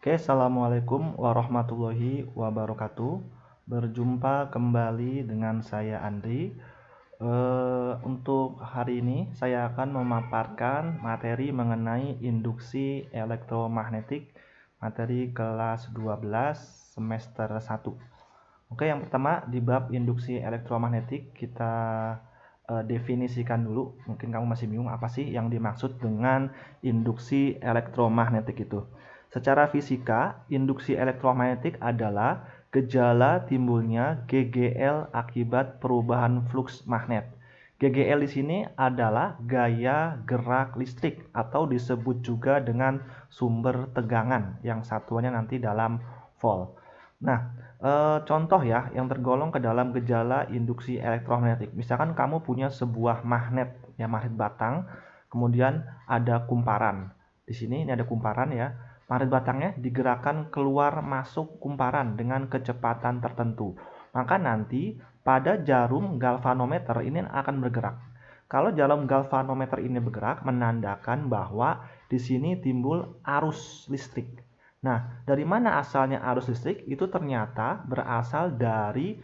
Oke, assalamualaikum warahmatullahi wabarakatuh. Berjumpa kembali dengan saya Andri. Untuk hari ini saya akan memaparkan materi mengenai induksi elektromagnetik, materi kelas 12 semester 1. Oke, yang pertama di bab induksi elektromagnetik kita definisikan dulu. Mungkin kamu masih bingung apa sih yang dimaksud dengan induksi elektromagnetik itu. Secara fisika, induksi elektromagnetik adalah gejala timbulnya GGL akibat perubahan fluks magnet. GGL di sini adalah gaya gerak listrik atau disebut juga dengan sumber tegangan yang satuannya nanti dalam volt. Nah, contoh ya yang tergolong ke dalam gejala induksi elektromagnetik. Misalkan kamu punya sebuah magnet, ya magnet batang, kemudian ada kumparan. Di sini ini ada kumparan ya. Magnet batangnya digerakkan keluar masuk kumparan dengan kecepatan tertentu. Maka nanti pada jarum galvanometer ini akan bergerak. Kalau jarum galvanometer ini bergerak menandakan bahwa di sini timbul arus listrik. Nah, dari mana asalnya arus listrik? Itu ternyata berasal dari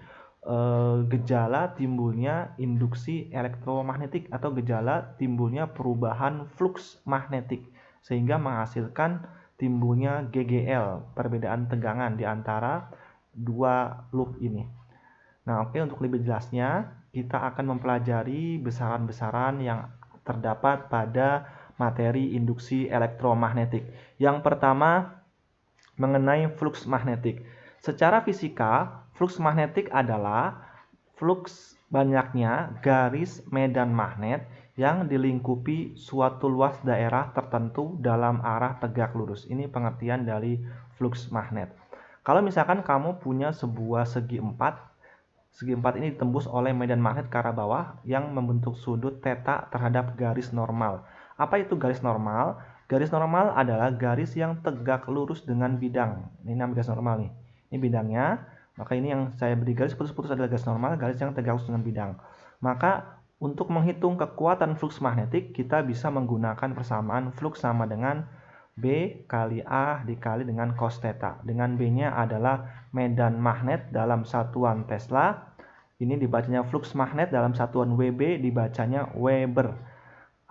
gejala timbulnya induksi elektromagnetik atau gejala timbulnya perubahan fluks magnetik sehingga menghasilkan timbulnya GGL, perbedaan tegangan di antara dua loop ini. Nah, oke, untuk lebih jelasnya kita akan mempelajari besaran-besaran yang terdapat pada materi induksi elektromagnetik. Yang pertama mengenai fluks magnetik. Secara fisika, fluks magnetik adalah fluks banyaknya garis medan magnet yang dilingkupi suatu luas daerah tertentu dalam arah tegak lurus. Ini pengertian dari fluks magnet. Kalau misalkan kamu punya sebuah segi empat ini ditembus oleh medan magnet ke arah bawah yang membentuk sudut theta terhadap garis normal. Apa itu garis normal? Garis normal adalah garis yang tegak lurus dengan bidang. Ini namanya garis normal nih. Ini bidangnya. Maka ini yang saya beri garis putus-putus adalah garis normal, garis yang tegak lurus dengan bidang. Maka untuk menghitung kekuatan fluks magnetik, kita bisa menggunakan persamaan fluks sama dengan B kali A dikali dengan cos theta. Dengan B-nya adalah medan magnet dalam satuan Tesla. Ini dibacanya fluks magnet dalam satuan Wb, dibacanya Weber.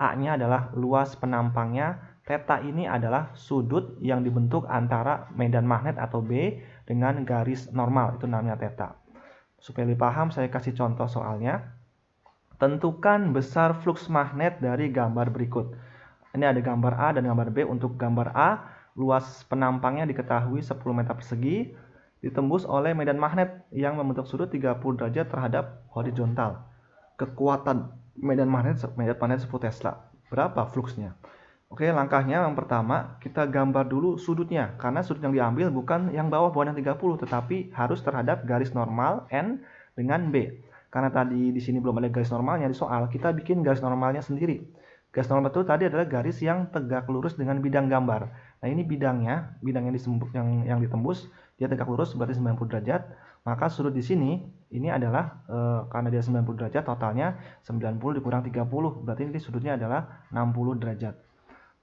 A-nya adalah luas penampangnya. Theta ini adalah sudut yang dibentuk antara medan magnet atau B dengan garis normal. Itu namanya theta. Supaya lebih paham, saya kasih contoh soalnya. Tentukan besar fluks magnet dari gambar berikut. Ini ada gambar A dan gambar B. Untuk gambar A, luas penampangnya diketahui 10 meter persegi, ditembus oleh medan magnet yang membentuk sudut 30 derajat terhadap horizontal. Kekuatan medan magnet 10 Tesla. Berapa fluksnya? Oke, langkahnya yang pertama kita gambar dulu sudutnya, karena sudut yang diambil bukan yang bawah yang 30, tetapi harus terhadap garis normal N dengan B. Karena tadi di sini belum ada garis normalnya di soal, kita bikin garis normalnya sendiri. Garis normal itu tadi adalah garis yang tegak lurus dengan bidang gambar. Nah, ini bidang yang ditembus, dia tegak lurus berarti 90 derajat. Maka sudut di sini ini adalah karena dia 90 derajat, totalnya 90 dikurang 30, berarti ini sudutnya adalah 60 derajat.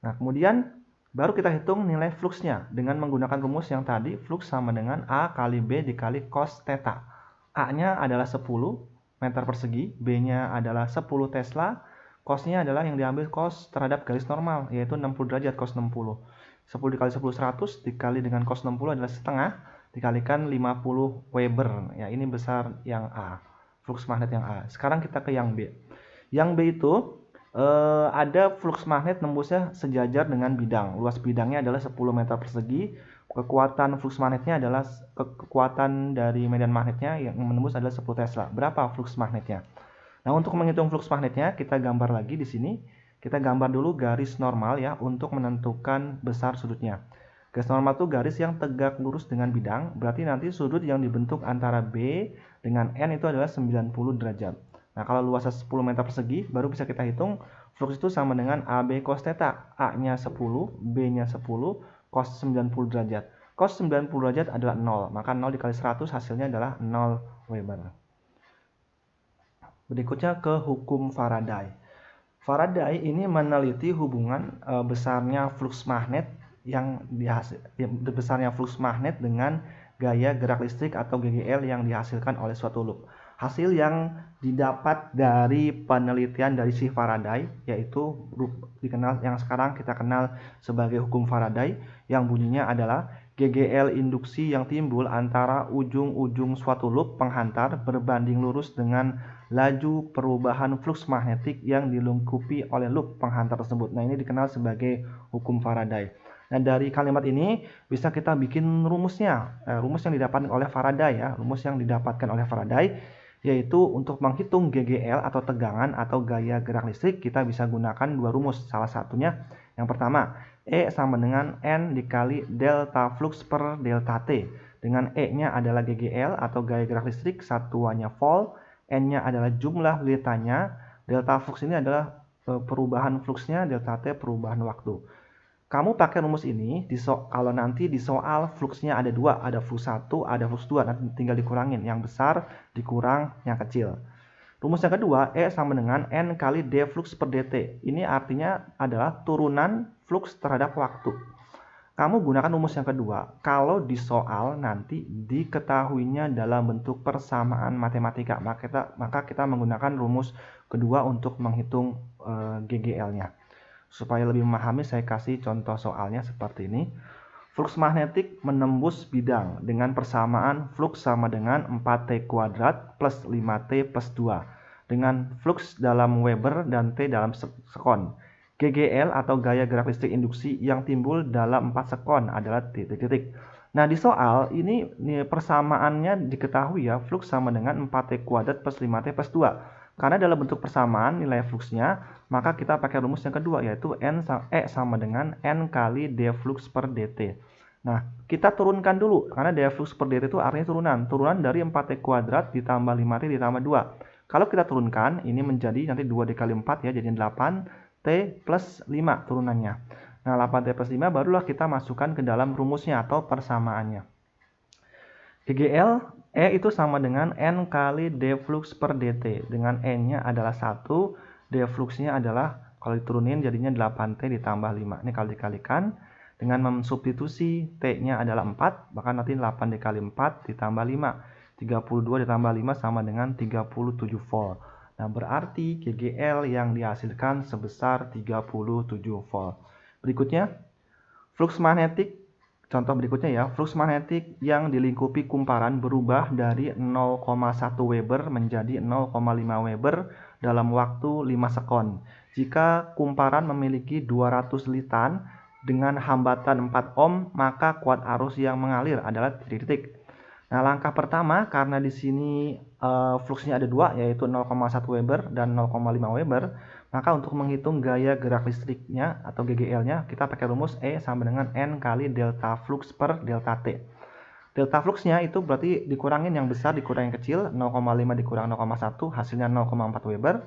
Nah, kemudian baru kita hitung nilai fluksnya dengan menggunakan rumus yang tadi, fluks sama dengan A kali B dikali cos theta. A-nya adalah 10 meter persegi, B-nya adalah 10 Tesla, cos-nya adalah yang diambil cos terhadap garis normal, yaitu 60 derajat cos 60. 10 dikali 10 100 dikali dengan cos 60 adalah setengah, dikalikan 50 Weber. Ya, ini besar yang A, fluks magnet yang A. Sekarang kita ke yang B. Yang B itu ada fluks magnet nembusnya sejajar dengan bidang. Luas bidangnya adalah 10 meter persegi. Kekuatan fluks magnetnya adalah kekuatan dari medan magnetnya yang menembus adalah 10 Tesla. Berapa fluks magnetnya? Nah, untuk menghitung fluks magnetnya kita gambar lagi di sini. Kita gambar dulu garis normal ya untuk menentukan besar sudutnya. Garis normal itu garis yang tegak lurus dengan bidang. Berarti nanti sudut yang dibentuk antara B dengan N itu adalah 90 derajat. Nah, kalau luasnya 10 meter persegi, baru bisa kita hitung fluks itu sama dengan AB cos theta. A-nya 10, B-nya 10, cos 90 derajat. Cos 90 derajat adalah 0, maka 0 dikali 100 hasilnya adalah 0 Weber. Berikutnya ke hukum Faraday. Faraday ini meneliti hubungan besarnya fluks magnet yang besarnya flux magnet dengan gaya gerak listrik atau GGL yang dihasilkan oleh suatu loop. Hasil yang didapat dari penelitian dari si Faraday, yaitu dikenal yang sekarang kita kenal sebagai hukum Faraday, yang bunyinya adalah GGL induksi yang timbul antara ujung-ujung suatu loop penghantar berbanding lurus dengan laju perubahan flux magnetik yang dilengkapi oleh loop penghantar tersebut. Nah, ini dikenal sebagai hukum Faraday. Nah, dari kalimat ini bisa kita bikin rumusnya. Rumus yang didapatkan oleh Faraday ya. Rumus yang didapatkan oleh Faraday yaitu untuk menghitung GGL atau tegangan atau gaya gerak listrik kita bisa gunakan dua rumus. Salah satunya yang pertama, E sama dengan N dikali delta flux per delta T. Dengan E-nya adalah GGL atau gaya gerak listrik, satuannya volt, N-nya adalah jumlah litanya, delta flux ini adalah perubahan fluxnya, delta T perubahan waktu. Kamu pakai rumus ini kalau nanti di soal fluxnya ada dua, ada flux 1, ada flux 2, nanti tinggal dikurangin, yang besar dikurang yang kecil. Rumus yang kedua, E sama dengan N kali D flux per dt. Ini artinya adalah turunan flux terhadap waktu. Kamu gunakan rumus yang kedua kalau di soal nanti diketahuinya dalam bentuk persamaan matematika, maka kita menggunakan rumus kedua untuk menghitung GGL-nya. Supaya lebih memahami, saya kasih contoh soalnya seperti ini. Flux magnetik menembus bidang dengan persamaan flux sama dengan 4T kuadrat plus 5T plus 2 dengan flux dalam Weber dan T dalam sekon. GGL atau gaya gerak listrik induksi yang timbul dalam 4 sekon adalah titik-titik. Nah, di soal ini persamaannya diketahui ya, flux sama dengan 4T kuadrat plus 5T plus 2. Karena dalam bentuk persamaan nilai fluxnya, maka kita pakai rumus yang kedua yaitu E sama dengan N kali D flux per dt. Nah, kita turunkan dulu karena D flux per dt itu artinya turunan dari 4T kuadrat ditambah 5T ditambah 2. Kalau kita turunkan, ini menjadi nanti 2 dikali 4 ya, jadi 8T plus 5 turunannya. Nah, 8T plus 5 barulah kita masukkan ke dalam rumusnya atau persamaannya. GGL E itu sama dengan N kali D flux per dt. Dengan N-nya adalah 1, D fluxnya adalah, kalau diturunin jadinya 8T ditambah 5. Ini kalau dikalikan, dengan mensubstitusi T-nya adalah 4, maka nanti 8 dikali 4 ditambah 5. 32 ditambah 5 sama dengan 37 volt. Nah, berarti GGL yang dihasilkan sebesar 37 volt. Berikutnya, flux magnetik. Contoh berikutnya ya, flux magnetik yang dilingkupi kumparan berubah dari 0,1 Weber menjadi 0,5 Weber dalam waktu 5 sekon. Jika kumparan memiliki 200 litan dengan hambatan 4 ohm, maka kuat arus yang mengalir adalah titik-titik. Nah, langkah pertama karena di sini fluxnya ada dua, yaitu 0,1 Weber dan 0,5 Weber, maka untuk menghitung gaya gerak listriknya atau GGL-nya, kita pakai rumus E sama dengan N kali delta flux per delta T. Delta fluxnya itu berarti dikurangin yang besar dikurangin yang kecil, 0,5 dikurang 0,1 hasilnya 0,4 Weber.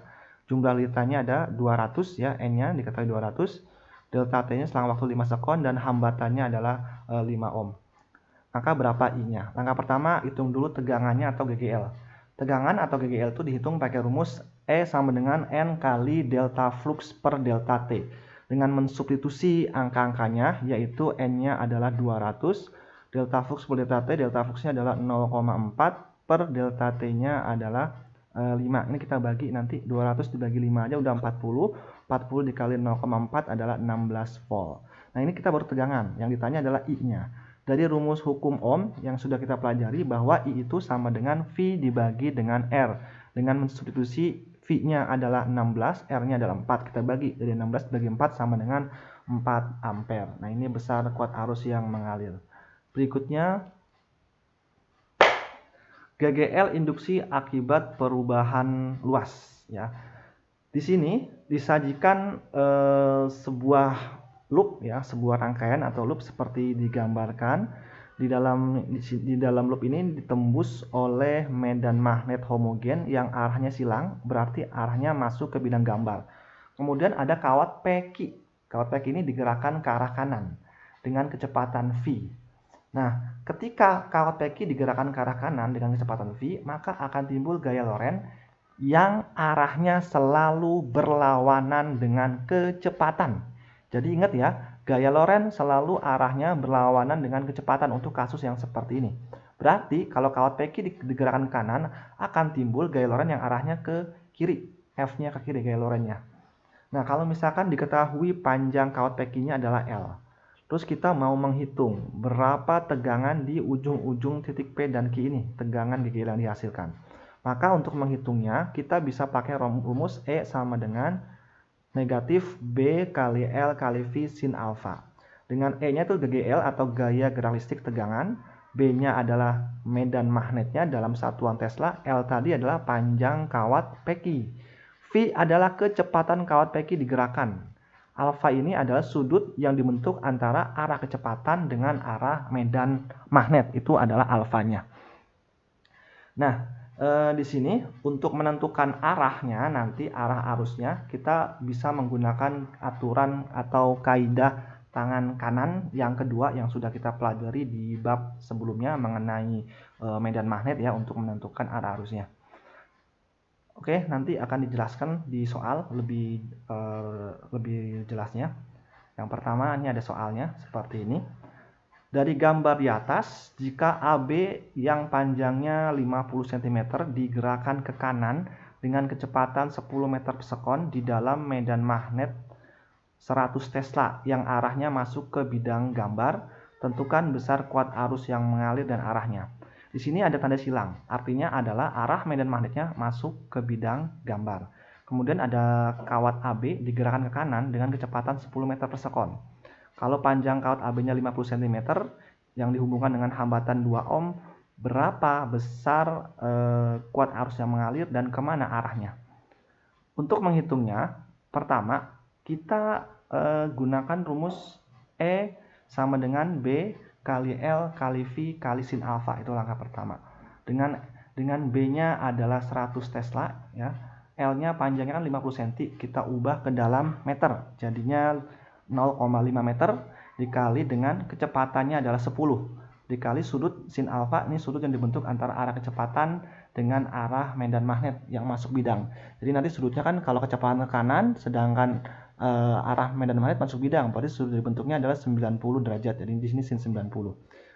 Jumlah litranya ada 200 ya, N-nya diketahui 200. Delta T-nya selang waktu 5 sekon dan hambatannya adalah 5 ohm. Maka berapa I-nya? Langkah pertama, hitung dulu tegangannya atau GGL. Tegangan atau GGL itu dihitung pakai rumus E sama dengan N kali delta flux per delta T. Dengan mensubstitusi angka-angkanya, yaitu N-nya adalah 200, delta flux per delta T, delta fluxnya adalah 0,4, per delta T-nya adalah 5. Ini kita bagi nanti 200 dibagi 5 aja udah 40. 40 dikali 0,4 adalah 16 volt. Nah, ini kita baru tegangan. Yang ditanya adalah I-nya. Dari rumus hukum Ohm yang sudah kita pelajari bahwa I itu sama dengan V dibagi dengan R. Dengan mensubstitusi V-nya adalah 16, R-nya adalah 4. Kita bagi dari 16 bagi 4 sama dengan 4 ampere. Nah, ini besar kuat arus yang mengalir. Berikutnya, GGL induksi akibat perubahan luas ya. Di sini disajikan sebuah loop ya, sebuah rangkaian atau loop seperti digambarkan. Di dalam loop ini ditembus oleh medan magnet homogen yang arahnya silang, berarti arahnya masuk ke bidang gambar. Kemudian ada kawat peki. Kawat peki ini digerakkan ke arah kanan dengan kecepatan V. Nah, ketika kawat peki digerakkan ke arah kanan dengan kecepatan V, maka akan timbul gaya Lorentz yang arahnya selalu berlawanan dengan kecepatan. Jadi ingat ya, Gaya Lorentz selalu arahnya berlawanan dengan kecepatan untuk kasus yang seperti ini. Berarti kalau kawat peki digerakkan ke kanan, akan timbul gaya Lorentz yang arahnya ke kiri. F-nya ke kiri gaya Lorentz-nya. Nah, kalau misalkan diketahui panjang kawat pekinya adalah L. Terus kita mau menghitung berapa tegangan di ujung-ujung titik P dan Q ini, tegangan GGL yang dihasilkan. Maka untuk menghitungnya, kita bisa pakai rumus E sama dengan negatif B kali L kali V sin alfa. Dengan E-nya itu GGL atau gaya gerak listrik tegangan, B-nya adalah medan magnetnya dalam satuan Tesla, L tadi adalah panjang kawat peki. V adalah kecepatan kawat peki digerakkan. Alfa ini adalah sudut yang dibentuk antara arah kecepatan dengan arah medan magnet, itu adalah alfanya. Nah, di sini untuk menentukan arahnya, nanti arah arusnya, kita bisa menggunakan aturan atau kaidah tangan kanan yang kedua yang sudah kita pelajari di bab sebelumnya mengenai medan magnet ya, untuk menentukan arah arusnya. Oke, nanti akan dijelaskan di soal lebih jelasnya. Yang pertama, ini ada soalnya seperti ini. Dari gambar di atas, jika AB yang panjangnya 50 cm digerakkan ke kanan dengan kecepatan 10 meter per sekon di dalam medan magnet 100 Tesla yang arahnya masuk ke bidang gambar, tentukan besar kuat arus yang mengalir dan arahnya. Di sini ada tanda silang, artinya adalah arah medan magnetnya masuk ke bidang gambar. Kemudian ada kawat AB digerakkan ke kanan dengan kecepatan 10 meter per sekon. Kalau panjang kawat AB-nya 50 cm yang dihubungkan dengan hambatan 2 ohm, berapa besar kuat arus yang mengalir dan kemana arahnya? Untuk menghitungnya, pertama kita gunakan rumus E sama dengan B kali L kali V kali sin alfa, itu langkah pertama. Dengan B-nya adalah 100 Tesla ya. L-nya panjangnya kan 50 cm, kita ubah ke dalam meter. Jadinya 0,5 meter dikali dengan kecepatannya adalah 10 dikali sudut sin alfa, ini sudut yang dibentuk antara arah kecepatan dengan arah medan magnet yang masuk bidang. Jadi nanti sudutnya kan kalau kecepatan ke kanan sedangkan arah medan magnet masuk bidang, berarti sudut dibentuknya adalah 90 derajat. Jadi di sini sin 90.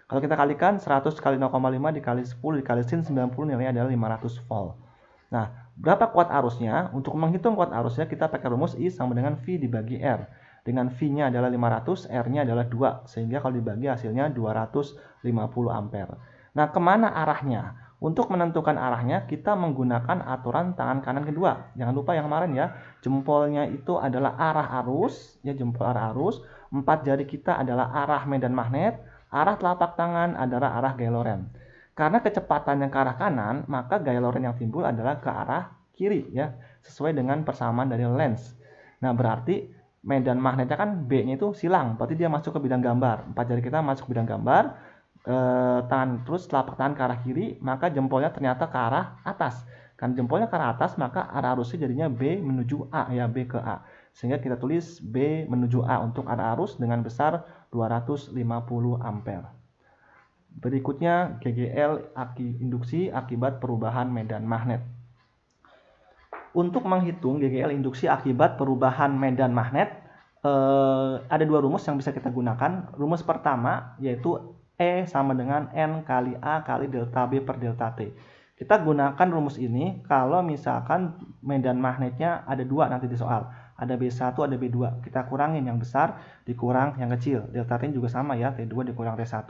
Kalau kita kalikan 100 kali 0,5 dikali 10 dikali sin 90 nilainya adalah 500 volt. Nah, berapa kuat arusnya? Untuk menghitung kuat arusnya kita pakai rumus I sama dengan V dibagi R. Dengan V-nya adalah 500, R-nya adalah 2. Sehingga kalau dibagi hasilnya 250 ampere. Nah, kemana arahnya? Untuk menentukan arahnya, kita menggunakan aturan tangan kanan kedua. Jangan lupa yang kemarin ya, jempolnya itu adalah arah arus, ya jempol arah arus. 4 jari kita adalah arah medan magnet, arah telapak tangan adalah arah gaya Lorentz. Karena kecepatan yang ke arah kanan, maka gaya Lorentz yang timbul adalah ke arah kiri ya, sesuai dengan persamaan dari Lenz. Nah, berarti medan magnetnya kan B-nya itu silang, berarti dia masuk ke bidang gambar. 4 jari kita masuk ke bidang gambar, tangan terus telapak tangan ke arah kiri, maka jempolnya ternyata ke arah atas. Kan jempolnya ke arah atas, maka arah arusnya jadinya B menuju A ya, B ke A. Sehingga kita tulis B menuju A untuk arah arus dengan besar 250 ampere. Berikutnya GGL induksi akibat perubahan medan magnet. Untuk menghitung GGL induksi akibat perubahan medan magnet, ada dua rumus yang bisa kita gunakan. Rumus pertama yaitu E sama dengan N kali A kali delta B per delta T. Kita gunakan rumus ini kalau misalkan medan magnetnya ada dua nanti di soal. Ada B1, ada B2. Kita kurangin yang besar, dikurang yang kecil. Delta T juga sama ya, T2 dikurang T1.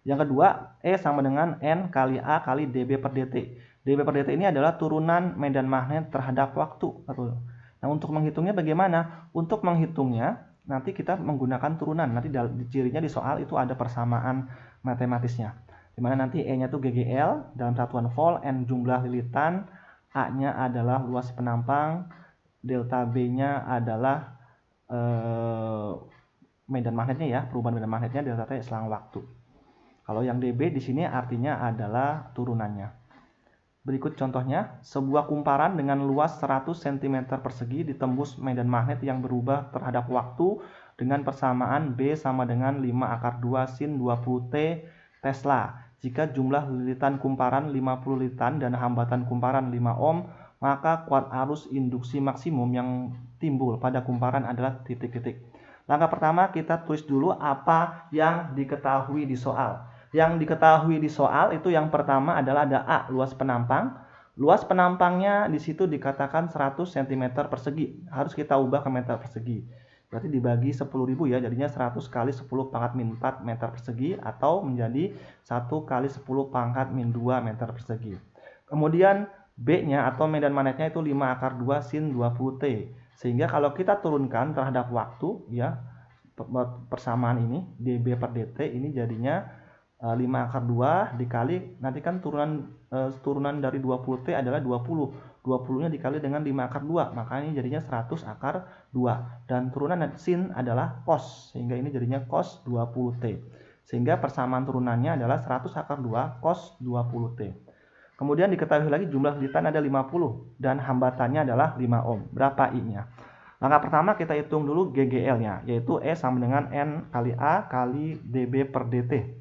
Yang kedua, E sama dengan N kali A kali dB per dt. dB per dt ini adalah turunan medan magnet terhadap waktu. Nah, untuk menghitungnya bagaimana? Untuk menghitungnya, nanti kita menggunakan turunan. Nanti di cirinya di soal itu ada persamaan matematisnya. Dimana nanti E-nya itu GGL dalam satuan volt, N jumlah lilitan, A-nya adalah luas penampang, delta B-nya adalah medan magnetnya ya, perubahan medan magnetnya, delta T selang waktu. Kalau yang dB di sini artinya adalah turunannya. Berikut contohnya, sebuah kumparan dengan luas 100 cm persegi ditembus medan magnet yang berubah terhadap waktu dengan persamaan B sama dengan 5 akar 2 sin 20T Tesla. Jika jumlah lilitan kumparan 50 lilitan dan hambatan kumparan 5 ohm, maka kuat arus induksi maksimum yang timbul pada kumparan adalah titik-titik. Langkah pertama kita tulis dulu apa yang diketahui di soal. Yang diketahui di soal itu yang pertama adalah ada A, luas penampang. Luas penampangnya di situ dikatakan 100 cm persegi. Harus kita ubah ke meter persegi. Berarti dibagi 10.000 ya, jadinya 100 kali 10 pangkat min 4 meter persegi atau menjadi 1 kali 10 pangkat min 2 meter persegi. Kemudian B-nya atau medan magnetnya itu 5 akar 2 sin 20T. Sehingga kalau kita turunkan terhadap waktu ya, persamaan ini dB per dt ini jadinya 5 akar 2 dikali, nanti kan turunan dari 20T adalah 20. 20-nya dikali dengan 5 akar 2, maka ini jadinya 100 akar 2. Dan turunan sin adalah cos, sehingga ini jadinya cos 20T. Sehingga persamaan turunannya adalah 100 akar 2 cos 20T. Kemudian diketahui lagi jumlah lilitan ada 50 dan hambatannya adalah 5 ohm. Berapa I-nya? Langkah pertama kita hitung dulu GGL-nya, yaitu E sama dengan N kali A kali dB per dt.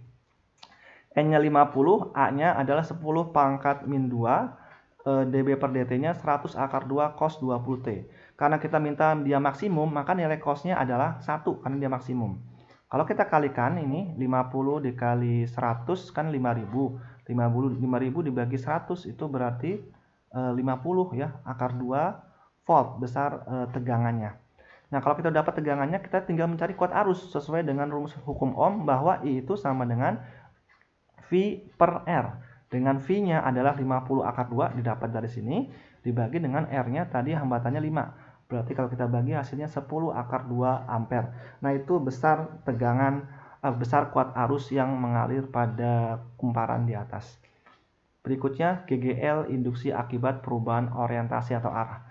N-nya 50, A-nya adalah 10 pangkat min 2, dB per dt-nya 100 akar 2 cos 20T. Karena kita minta dia maksimum, maka nilai cos-nya adalah 1 karena dia maksimum. Kalau kita kalikan ini 50 dikali 100 kan 5.000. 5.000 dibagi 100 itu berarti 50 ya, akar 2 volt besar tegangannya. Nah, kalau kita dapat tegangannya, kita tinggal mencari kuat arus sesuai dengan rumus hukum Ohm bahwa I itu sama dengan V per R. Dengan V-nya adalah 50 akar 2 didapat dari sini, dibagi dengan R-nya tadi hambatannya 5. Berarti kalau kita bagi hasilnya 10 akar 2 ampere. Nah, itu besar tegangan, besar kuat arus yang mengalir pada kumparan di atas. Berikutnya GGL induksi akibat perubahan orientasi atau arah.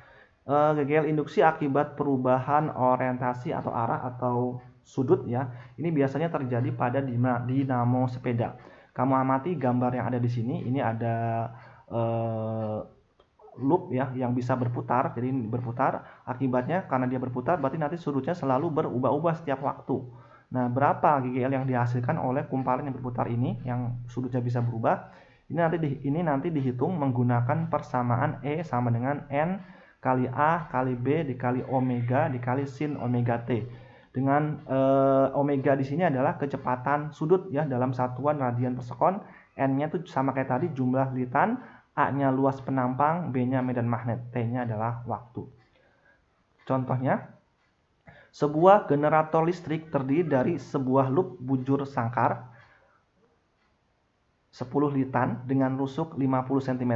GGL induksi akibat perubahan orientasi atau arah atau sudut ya. Ini biasanya terjadi pada dinamo sepeda. Kamu amati gambar yang ada di sini. Ini ada loop ya yang bisa berputar. Jadi ini berputar. Akibatnya karena dia berputar berarti nanti sudutnya selalu berubah-ubah setiap waktu. Nah, berapa GGL yang dihasilkan oleh kumparan yang berputar ini yang sudutnya bisa berubah? Ini nanti dihitung menggunakan persamaan E sama dengan N kali A kali B dikali omega dikali sin omega T. Dengan omega di sini adalah kecepatan sudut ya dalam satuan radian per sekon. N-nya itu sama kayak tadi jumlah lilitan, A-nya luas penampang, B-nya medan magnet, T-nya adalah waktu. Contohnya, sebuah generator listrik terdiri dari sebuah loop bujur sangkar 10 lilitan dengan rusuk 50 cm.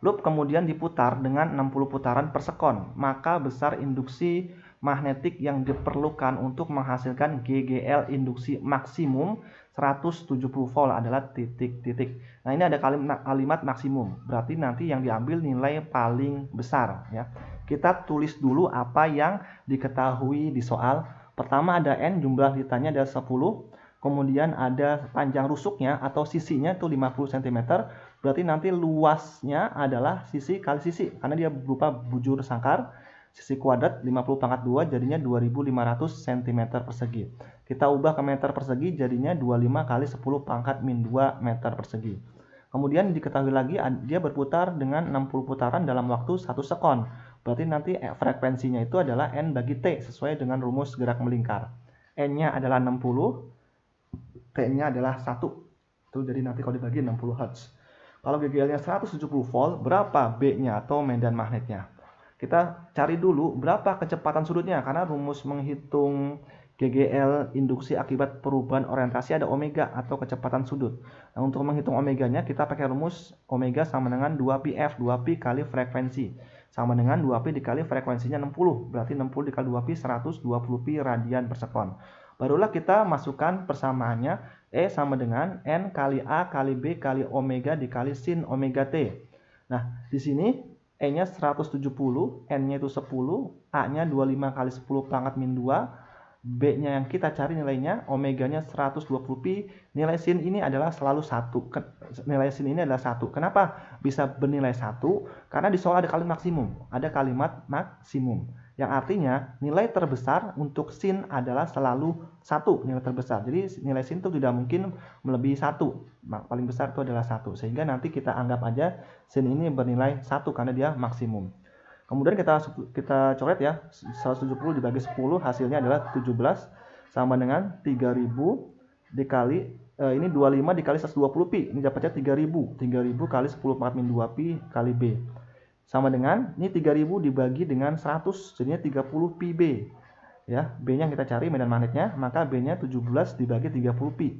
Loop kemudian diputar dengan 60 putaran per sekon, maka besar induksi magnetik yang diperlukan untuk menghasilkan GGL induksi maksimum 170 volt adalah titik-titik. Nah, ini ada kalimat maksimum, berarti nanti yang diambil nilai paling besar ya. Kita tulis dulu apa yang diketahui di soal. Pertama ada N, jumlah lilitannya ada 10. Kemudian ada panjang rusuknya atau sisinya itu 50 cm. Berarti nanti luasnya adalah sisi kali sisi karena dia berupa bujur sangkar. Sisi kuadrat 50 pangkat 2 jadinya 2500 cm persegi. Kita ubah ke meter persegi jadinya 25 kali 10 pangkat min 2 meter persegi. Kemudian diketahui lagi dia berputar dengan 60 putaran dalam waktu 1 sekon. Berarti nanti frekuensinya itu adalah N bagi T sesuai dengan rumus gerak melingkar. N-nya adalah 60, T-nya adalah 1. Itu jadi nanti kalau dibagi 60 Hz. Kalau GGL-nya 170 volt, berapa B-nya atau medan magnetnya? Kita cari dulu berapa kecepatan sudutnya karena rumus menghitung GGL induksi akibat perubahan orientasi ada omega atau kecepatan sudut. Nah, untuk menghitung omeganya kita pakai rumus omega sama dengan 2πf, 2pi kali frekuensi. Sama dengan 2pi dikali frekuensinya 60. Berarti 60 dikali 2pi 120pi radian per sekon. Barulah kita masukkan persamaannya E sama dengan N kali A kali B kali omega dikali sin omega T. Nah, di sini E-nya 170, N-nya itu 10, A-nya 25 kali 10 pangkat min 2, B-nya yang kita cari nilainya, omeganya 120pi, nilai sin ini adalah selalu 1. Nilai sin ini adalah 1. Kenapa bisa bernilai 1? Karena di soal ada kalimat maksimum. Ada kalimat maksimum. Yang artinya nilai terbesar untuk sin adalah selalu 1 nilai terbesar. Jadi nilai sin itu tidak mungkin melebihi 1. Paling besar itu adalah 1. Sehingga nanti kita anggap aja sin ini bernilai 1 karena dia maksimum. Kemudian kita coret ya, 170 dibagi 10 hasilnya adalah 17 sama dengan 3000 dikali ini 25 dikali 120 pi. Ini dapatnya 3000. 3000 kali 10 pangkat min 2 pi kali B. Sama dengan ini 3000 dibagi dengan 100 jadinya 30 pi B. Ya, B-nya kita cari medan magnetnya, maka B-nya 17 dibagi 30 pi.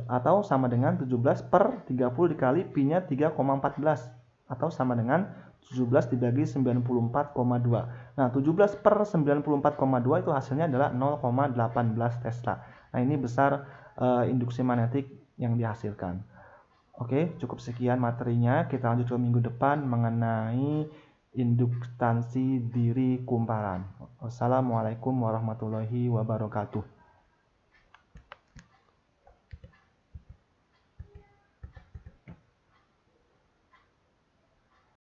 Atau sama dengan 17 per 30 dikali pi-nya 3,14 atau sama dengan 17 dibagi 94,2. Nah, 17 per 94,2 itu hasilnya adalah 0,18 Tesla. Nah, ini besar induksi magnetik yang dihasilkan. Oke, cukup sekian materinya. Kita lanjut ke minggu depan mengenai induktansi diri kumparan. Wassalamualaikum warahmatullahi wabarakatuh.